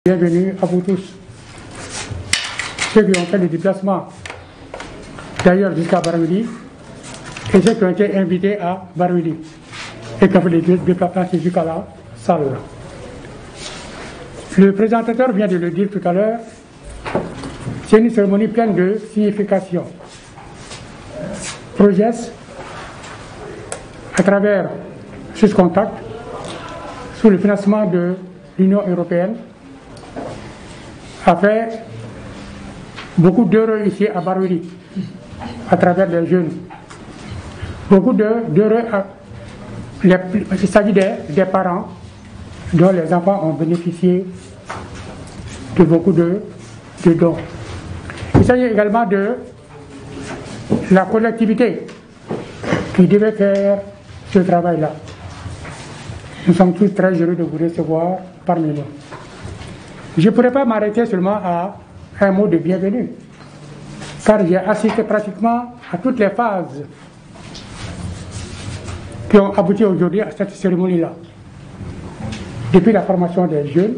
Bienvenue à vous tous. Ceux qui ont fait le déplacement, d'ailleurs jusqu'à Baramili, et ceux qui ont été invités à Baramili, et qui ont fait le déplacement jusqu'à la salle. Le présentateur vient de le dire tout à l'heure, c'est une cérémonie pleine de signification. Proges, à travers SUSCONTACT, sous le financement de l'Union européenne, a fait beaucoup d'heureux ici à Barouili, à travers des jeunes. Beaucoup d'heureux, il s'agit des parents dont les enfants ont bénéficié de beaucoup de dons. Il s'agit également de la collectivité qui devait faire ce travail-là. Nous sommes tous très heureux de vous recevoir parmi nous. Je ne pourrais pas m'arrêter seulement à un mot de bienvenue, car j'ai assisté pratiquement à toutes les phases qui ont abouti aujourd'hui à cette cérémonie-là. Depuis la formation des jeunes,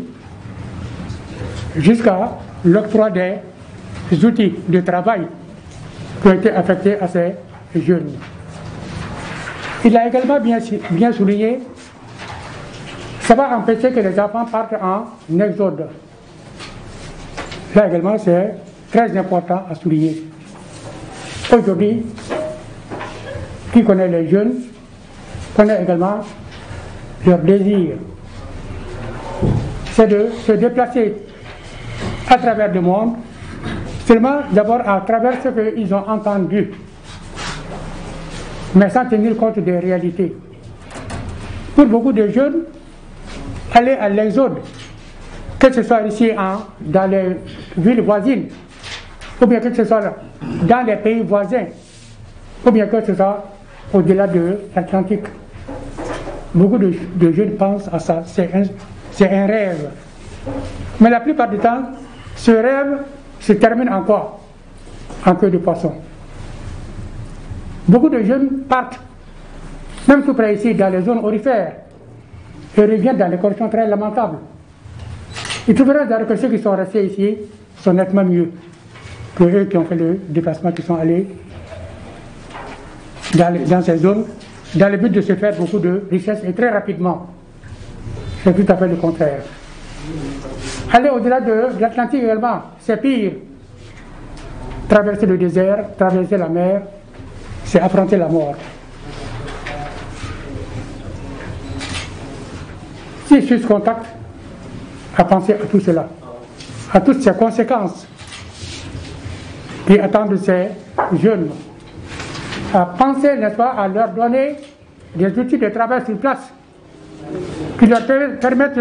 jusqu'à l'octroi des outils de travail qui ont été affectés à ces jeunes. Il a également bien souligné, ça va empêcher que les enfants partent en exode. Là également, c'est très important à souligner. Aujourd'hui, qui connaît les jeunes, connaît également leur désir. C'est de se déplacer à travers le monde, seulement d'abord à travers ce qu'ils ont entendu, mais sans tenir compte des réalités. Pour beaucoup de jeunes, aller à l'exode, que ce soit ici dans les villes voisines, ou bien que ce soit dans les pays voisins, ou bien que ce soit au-delà de l'Atlantique. Beaucoup de jeunes pensent à ça, c'est un rêve. Mais la plupart du temps, ce rêve se termine en quoi? En queue de poisson. Beaucoup de jeunes partent, même tout près ici, dans les zones aurifères, et reviennent dans des conditions très lamentables. Il trouveront d'ailleurs que ceux qui sont restés ici sont nettement mieux que eux qui ont fait le déplacement, qui sont allés dans ces zones, dans le but de se faire beaucoup de richesses et très rapidement. C'est tout à fait le contraire. Aller au-delà de l'Atlantique également, c'est pire. Traverser le désert, traverser la mer, c'est affronter la mort. Si SUSCONTACT à penser à tout cela, à toutes ces conséquences qui attendent ces jeunes, à penser, n'est-ce pas, à leur donner des outils de travail sur place qui leur permettent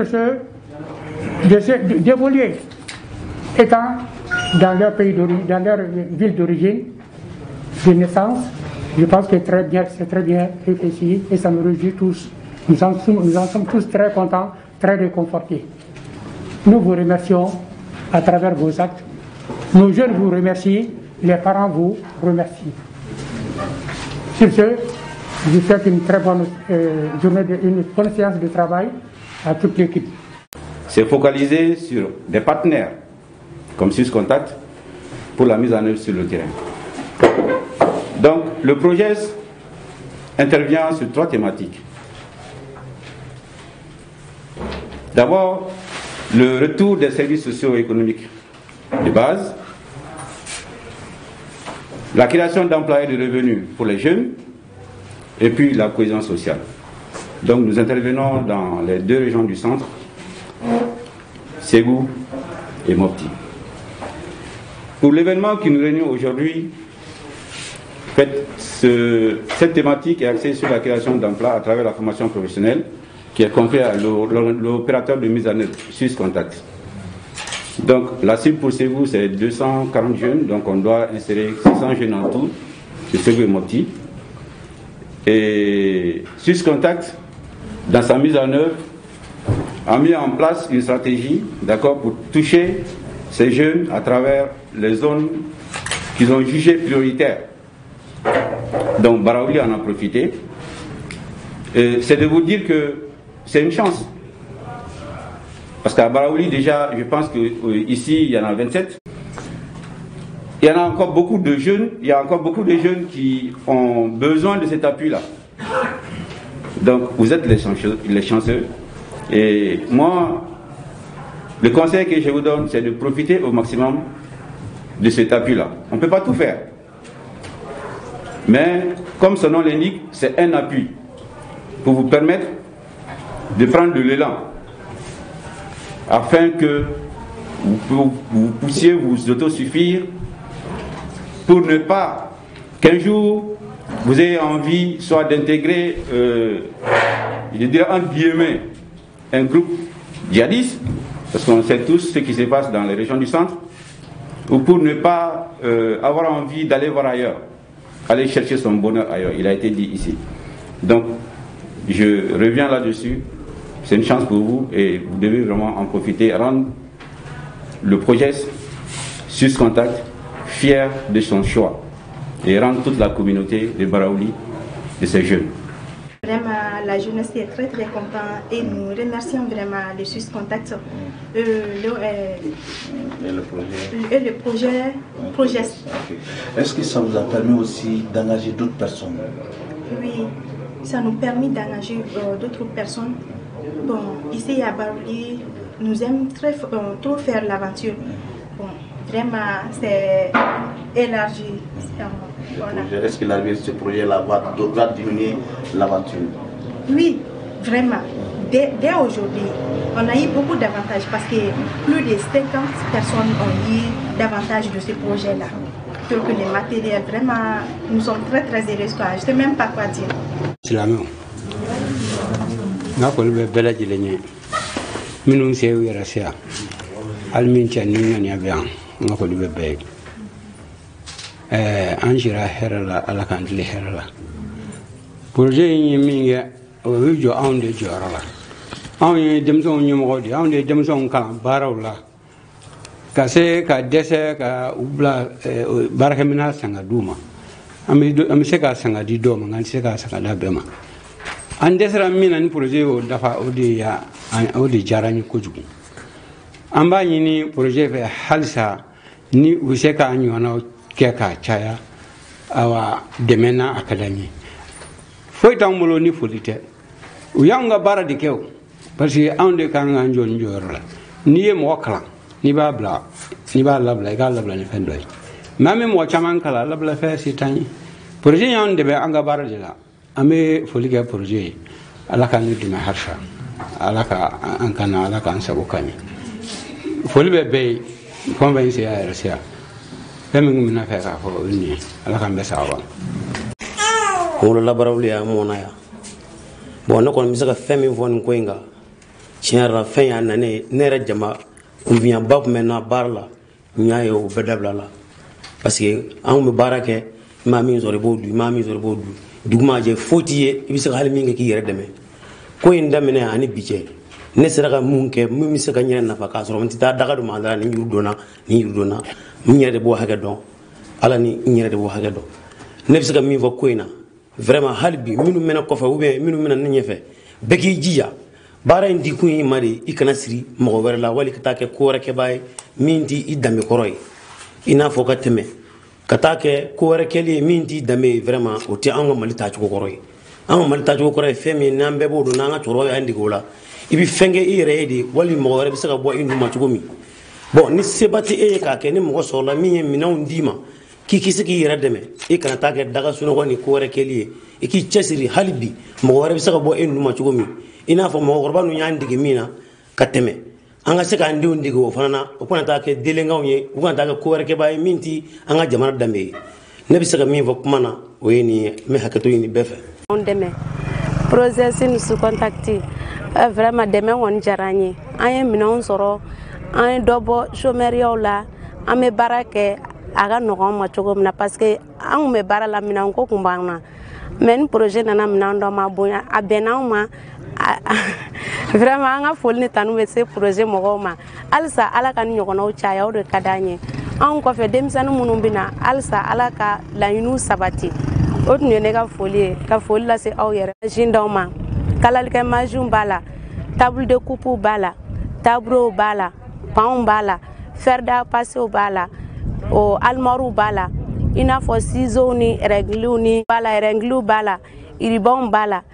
d'évoluer, étant dans leur pays d'origine, dans leur ville d'origine, de naissance. Je pense que c'est très bien réfléchi et ça nous réjouit tous. Nous en sommes tous très contents, très réconfortés. Nous vous remercions à travers vos actes. Nos jeunes vous remercient, les parents vous remercient. Sur ce, je vous souhaite une très bonne journée, une bonne séance de travail à toute l'équipe. C'est focalisé sur des partenaires comme SUSCONTACT pour la mise en œuvre sur le terrain. Donc, le projet intervient sur 3 thématiques. D'abord, le retour des services socio-économiques de base, la création d'emplois et de revenus pour les jeunes, et puis la cohésion sociale. Donc nous intervenons dans les 2 régions du centre, Ségou et Mopti. Pour l'événement qui nous réunit aujourd'hui, cette thématique est axée sur la création d'emplois à travers la formation professionnelle, qui est confiée à l'opérateur de mise en œuvre, SUSCONTACT. Donc la cible pour Ségou, c'est 240 jeunes, donc on doit insérer 600 jeunes en tout sur Ségou et Mopti. Et SUSCONTACT, dans sa mise en œuvre, a mis en place une stratégie, d'accord, pour toucher ces jeunes à travers les zones qu'ils ont jugées prioritaires. Donc Barouili en a profité. C'est de vous dire que c'est une chance. Parce qu'à Baraouli, déjà, je pense qu'ici, il y en a 27. Il y en a encore beaucoup de jeunes, qui ont besoin de cet appui-là. Donc, vous êtes les chanceux. Et moi, le conseil que je vous donne, c'est de profiter au maximum de cet appui-là. On ne peut pas tout faire. Mais, comme son nom l'indique, c'est un appui pour vous permettre de prendre de l'élan afin que vous puissiez vous autosuffire pour ne pas qu'un jour vous ayez envie soit d'intégrer, je dirais entre guillemets, un groupe djihadiste, parce qu'on sait tous ce qui se passe dans les régions du centre, ou pour ne pas avoir envie d'aller voir ailleurs, aller chercher son bonheur ailleurs. Il a été dit ici. Donc, je reviens là-dessus. C'est une chance pour vous et vous devez vraiment en profiter, rendre le projet SUS Contact fier de son choix et rendre toute la communauté de Baraouli de ces jeunes. Vraiment, la jeunesse est très très contente et nous remercions vraiment le SUS Contact et le projet. Okay. Est-ce que ça vous a permis aussi d'engager d'autres personnes? Oui, ça nous permet d'engager d'autres personnes. Bon, ici à Baraouli, nous aimons trop faire l'aventure. Bon, vraiment, c'est élargi. Voilà. Est-ce que ce projet-là va diminuer l'aventure? Oui, vraiment. Dès aujourd'hui, on a eu beaucoup d'avantages parce que plus de 50 personnes ont eu davantage de ce projet-là. Donc les matériels, vraiment, nous sommes très très heureux. Je ne sais même pas quoi dire. C'est la même. N'a pas le bel adjilé. Minun se u yɛrɛ se yan hali min cɛ ni ŋaniya bɛ yan n ka foli bɛ bɛɛ ye an sira hɛrɛ la ala k'an tile hɛrɛ la projet in ye min kɛ o bɛ jɔ anw de jɔyɔrɔ la anw ye denmisɛnw ɲɛmɔgɔ de anw de ye denmisɛnw kalan baaraw la ka se ka dɛsɛ ka u bila baarakɛminɛn san ka d'u ma an bɛ se ka san ka di dɔw ma nka an tɛ se ka san ka da bɛɛ ma an dɛsɛra min na ni projet y'o dafa o de diyara n ye kojugu an b'a ɲini projet fɛ halisa ni u bɛ se k'a ɲɔgɔnnaw kɛ k'a caya awa dɛmɛ na a ka d'an ye foyi t'anw bolo ni foli tɛ u y'anw ka baara de kɛ o parce que anw de kan k'an jɔ nin jɔyɔrɔ la n'i ye mɔgɔ kalan n'i b'a labila i k'a labila ni fɛn dɔ ye mais an bɛ mɔgɔ caman kalan labila fɛn se t'an ye projet y'anw dɛmɛ an ka baara de la an bɛ foli kɛ projet ye ala k'an dɛmɛ harisa ala ka an kana ala k'an sago ka ɲɛ foli bɛ bɛɛ ye fɛn fɛn se a yɛrɛ se yan fɛn min kun bɛ na fɛ k'a fɔ o ye nin ye ala k'an bɛɛ sago wolola Baraouli ya mɔna ya bon ne kɔni bɛ se ka fɛn min fɔ nin ko in kan tiɲɛ yɛrɛ la fɛn y'a nane ne yɛrɛ jama kunfinyaba tun bɛ n na baara la n y'a ye o bɛɛ dabila la parce que an kun bɛ baara kɛ i m'a min sɔrɔ i b'o dun i m'a min sɔrɔ i b'o dun duguma jɛ foyi t'i ye i bɛ se ka hali min kɛ k'i yɛrɛ dɛmɛ ko in daminɛ ani bi cɛ ne sera ka mun kɛ min bɛ se ka n yɛrɛ nafa k'a sɔrɔ n tɛ taa daga dɔ ma dara ni juru donna ni juru donna n yɛrɛ de b'o hakɛ dɔn ala ni n yɛrɛ de b'o hakɛ dɔn ne bɛ se ka min fɔ ko in na vraiment hali bi minnu mɛna kɔfɛ ou bien minnu mɛna ne ɲɛfɛ bɛɛ k'i jija baara in di kun ye ma de i kana siri mɔgɔ wɛrɛ la wali ka taa kɛ ko wɛrɛ kɛbaa ye min t'i i danbe kɔrɔ ye i n'a fɔ ka tɛmɛ ka taa kɛ ko wɛrɛ kɛli ye min t'i danbe ye vraiment o tɛ an ka Mali taacogo kɔrɔ ye an ka Mali taacogo kɔrɔ ye fɛn min n'an bɛɛ b'o dɔn n'an ka cɛkɔrɔbaw y'an dege o la i bɛ fɛn kɛ i yɛrɛ ye de wali mɔgɔ wɛrɛ bɛ se ka bɔ i nu ma cogo min bon ni seba tɛ e ye k'a kɛ ni mɔgɔ sɔrɔla min ye minɛnw d'i ma k'i k'i se k'i yɛrɛ dɛmɛ i kana taa kɛ daga sunɔgɔ ni ko wɛrɛ kɛli ye i k'i cɛsiri hali bi mɔgɔ wɛrɛ bɛ se ka bɔ e nu ma cogo min i n'a fɔ mɔgɔkɔrɔba ninnu y'an dege min na ka tɛmɛ an ka se k'an denw dege o fana na o kana taa kɛ delenkanw ye u kana taa kɛ ko wɛrɛ kɛbaa ye min tɛ an ka jamana danbe ye ne bɛ se ka min fɔ kuma na o ye nin ye n bɛ hakɛto ɲini bɛɛ fɛ. Anw dɛmɛ projet SUS Contact vraiment dɛmɛ kɔni diyara an ye an ye minɛnw sɔrɔ an ye dɔ bɔ chômeriyaw la an bɛ baara kɛ a ka nɔgɔn an ma cogo min na parce que an kun bɛ baara la minɛn ko kun b'an na mais ni projet nana minɛn dɔ ma bonya a bɛnna anw ma vraiment an ka foli ni tanu bɛ se projet mɔgɔw ma halisa ala ka ni ɲɔgɔnnaw caya o de ka d'an ye anw kɔfɛ denmisɛnnin minnu bɛ na halisa ala ka laɲiniw sabati o tun ye ne ka foli ye ka foli lase aw yɛrɛ machine d'aw ma kalalikɛ machine b'a la table de coupe b'a la tableau b'a la, pain b'a la, fer da passé b'a la, armoire b'a la, i n'a fɔ ciseaux ni règles ni b'a la, règles b'a la, ruban b'a la,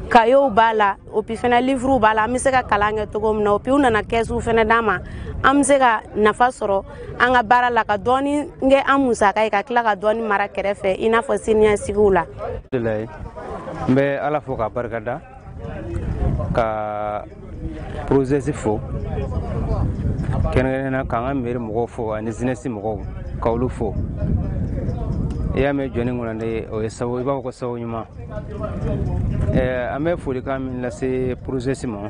cahiers b'a la, et puis fana livres b'a la. An bɛ se ka kalan kɛ cogo min na, et puis u nana kɛsu fana d'an ma, an bɛ se ka nafa sɔrɔ an ka baara la, ka dɔɔni kɛ an musaka ye, ka tila ka dɔɔni mara kɛrɛfɛ i n'a fɔ siniɲɛsigiw la. N bɛ Ala fo k'a barikada ka projet fo kɛrɛnkɛrɛnnenya k'an ka mairie mɔgɔw fo ani jeunesse mɔgɔw k'olu fo. I y'a mɛn jɔnni kɔnɔ de o ye sababu, i b'a fɔ ko sababu ɲuman. An bɛ folikan min lase projet ma,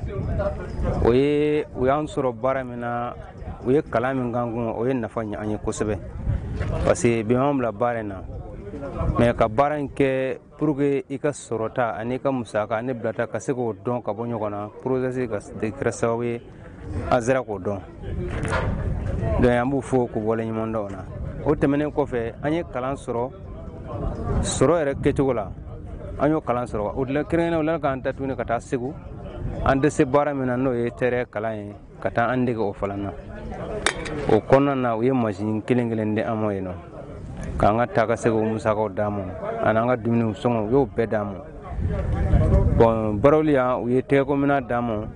o y'an sɔrɔ baara min na, u ye kalan min k'an kun, o ye nafa ɲɛ an ye kosɛbɛ, parce que bi m'an bila baara in na, mais ka baara in kɛ pour que i ka sɔrɔta ani ka musaka ani bilata ka se k'o dɔn ka bɔ ɲɔgɔn na, projet ka kɛra sababu ye an sera k'o dɔn. Donc an b'u fo k'u waleɲuman dɔn o la. O tɛmɛnen kɔfɛ an ye kalan sɔrɔ yɛrɛ kɛcogo la, an y'o kalan sɔrɔ. O la kɛrɛnkɛrɛnnen o la k'an ta tuguni ka taa Segu, an dɛsɛ baara min na n'o ye terrain kalan ye, ka taa an dege o fana na. O kɔnɔna na u ye machine kelen kelen di an ma yen nɔ, k'an ka taa ka se k'o musakaw d'a ma ani an ka dumuniw sɔngɔ u y'o bɛɛ d'a ma. Bon barawuli yan u ye tɛgɛkominɛn d'a ma,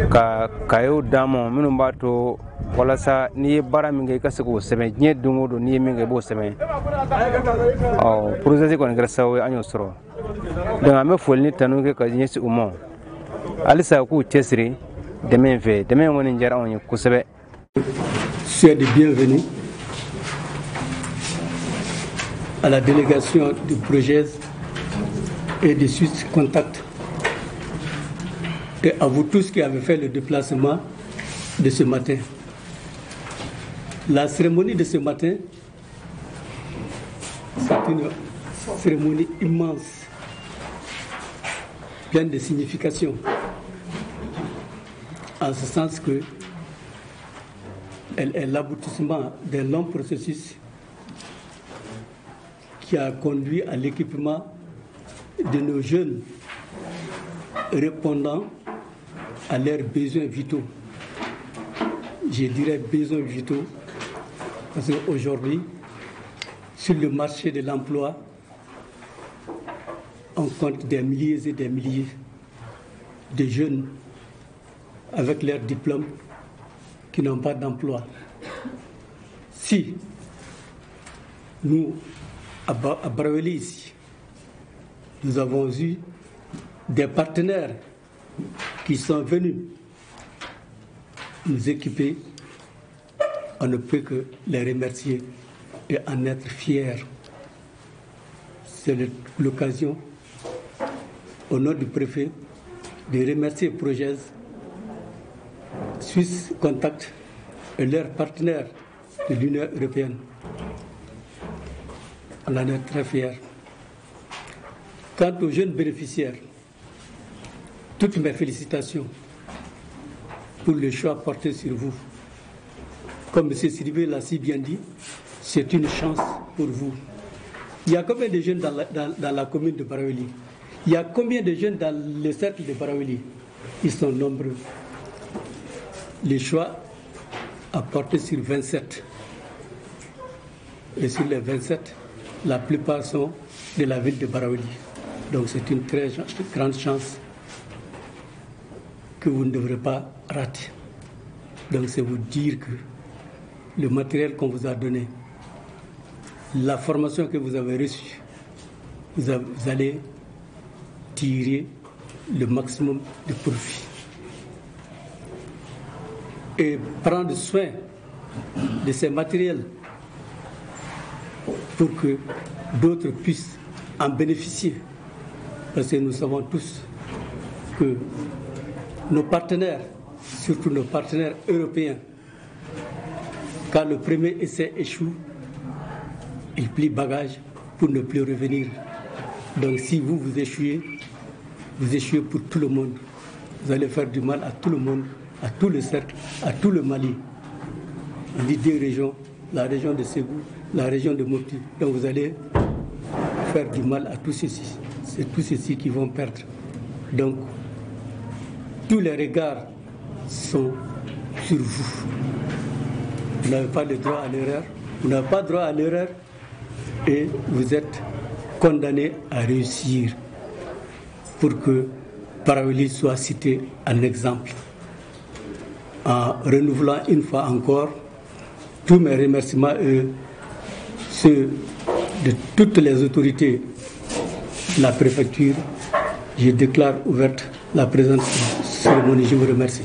ka cahiers d'a ma minnu b'a to walasa n'i ye baara min kɛ i ka se k'o sɛbɛn diɲɛ don o don n'i ye min kɛ i b'o sɛbɛn. Projet kɔni kɛra sababu ye an y'o sɔrɔ. Donc an bɛ foli ni tanu kɛ ka ɲɛsin u ma, halisa k'u cɛsiri dɛmɛ in fɛ, dɛmɛ in kɔni diyara anw ye kosɛbɛ. Soyez les bienvenus à la délégation du projet et de Suisse Contact, et à vous tous qui avez fait le déplacement de ce matin. La cérémonie de ce matin, c'est une cérémonie immense, pleine de signification, en ce sens que elle est l'aboutissement d'un long processus qui a conduit à l'équipement de nos jeunes répondant à leurs besoins vitaux. Je dirais besoins vitaux parce qu'aujourd'hui, sur le marché de l'emploi, on compte des milliers et des milliers de jeunes avec leurs diplômes qui n'ont pas d'emploi. Si nous, à Baraweli ici, nous avons eu des partenaires qui sont venus nous équiper, on ne peut que les remercier et en être fiers. C'est l'occasion, au nom du préfet, de remercier Progez, Suisse Contact et leurs partenaires de l'Union européenne. On en est très fiers. Quant aux jeunes bénéficiaires, toutes mes félicitations pour le choix porté sur vous. Comme M. Sidibé l'a si bien dit, c'est une chance pour vous. Il y a combien de jeunes dans la commune de Baraweli? Il y a combien de jeunes dans le cercle de Baraweli? Ils sont nombreux. Le choix a porté sur 27. Et sur les 27, la plupart sont de la ville de Baraweli. Donc c'est une très grande chance que vous ne devrez pas rater. Donc c'est vous dire que le matériel qu'on vous a donné, la formation que vous avez reçue, vous allez tirer le maximum de profit. Et prendre soin de ces matériels pour que d'autres puissent en bénéficier. Parce que nous savons tous que nos partenaires, surtout nos partenaires européens, quand le premier essai échoue, ils plient bagage pour ne plus revenir. Donc si vous échouez pour tout le monde. Vous allez faire du mal à tout le monde, à tout le cercle, à tout le Mali. On dit deux régions, la région de Ségou, la région de Mopti. Donc vous allez faire du mal à tous ceux-ci. C'est tous ceux-ci qui vont perdre. Donc tous les regards sont sur vous. Vous n'avez pas le droit à l'erreur. Vous n'avez pas droit à l'erreur et vous êtes condamné à réussir pour que Paraweli soit cité en exemple. En renouvelant une fois encore tous mes remerciements et ceux de toutes les autorités de la préfecture, je déclare ouverte la présente cérémonie. Je vous remercie.